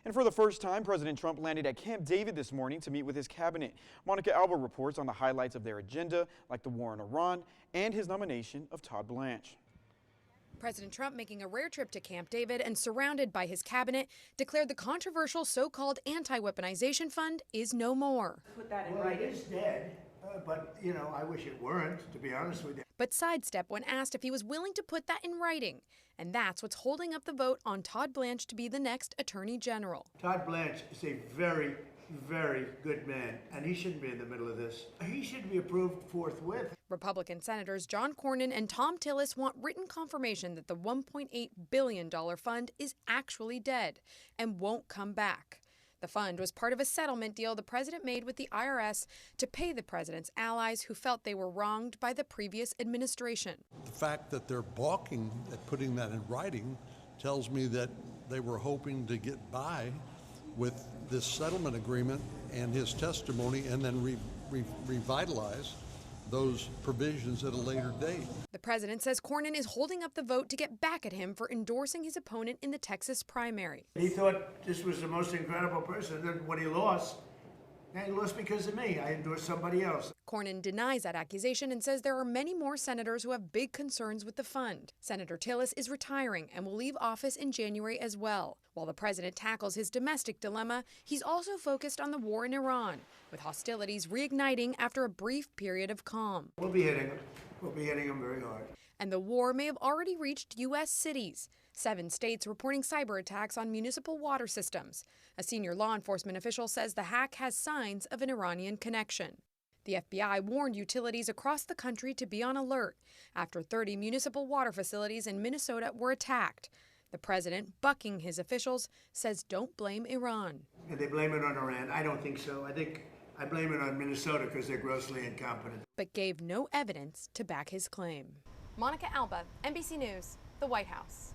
And for the first time, President Trump landed at Camp David this morning to meet with his cabinet. Monica Alba reports on the highlights of their agenda, like the war in Iran and his nomination of Todd Blanche. President Trump, making a rare trip to Camp David and surrounded by his cabinet, declared the controversial so-called Anti-Weaponization Fund is no more. Put that in writing. It is dead, but, I wish it weren't, to be honest with you. But sidestepped when asked if he was willing to put that in writing. And that's what's holding up the vote on Todd Blanche to be the next Attorney General. Todd Blanche is a very, very good man, and he shouldn't be in the middle of this. He should be approved forthwith. Republican Senators John Cornyn and Tom Tillis want written confirmation that the $1.8 billion fund is actually dead and won't come back. The fund was part of a settlement deal the president made with the IRS to pay the president's allies who felt they were wronged by the previous administration. The fact that they're balking at putting that in writing tells me that they were hoping to get by with this settlement agreement and his testimony and then revitalize those provisions at a later date. The president says Cornyn is holding up the vote to get back at him for endorsing his opponent in the Texas primary. He thought this was the most incredible person. Then when he lost because of me. I endorsed somebody else. Cornyn denies that accusation and says there are many more senators who have big concerns with the fund. Senator Tillis is retiring and will leave office in January as well. While the president tackles his domestic dilemma, he's also focused on the war in Iran, with hostilities reigniting after a brief period of calm. We'll be hitting him. We'll be hitting him very hard. And the war may have already reached U.S. cities. 7 states reporting cyber attacks on municipal water systems. A senior law enforcement official says the hack has signs of an Iranian connection. The FBI warned utilities across the country to be on alert after 30 municipal water facilities in Minnesota were attacked. The president, bucking his officials, says don't blame Iran. And they blame it on Iran. I don't think so. I blame it on Minnesota because they're grossly incompetent. But gave no evidence to back his claim. Monica Alba, NBC News, the White House.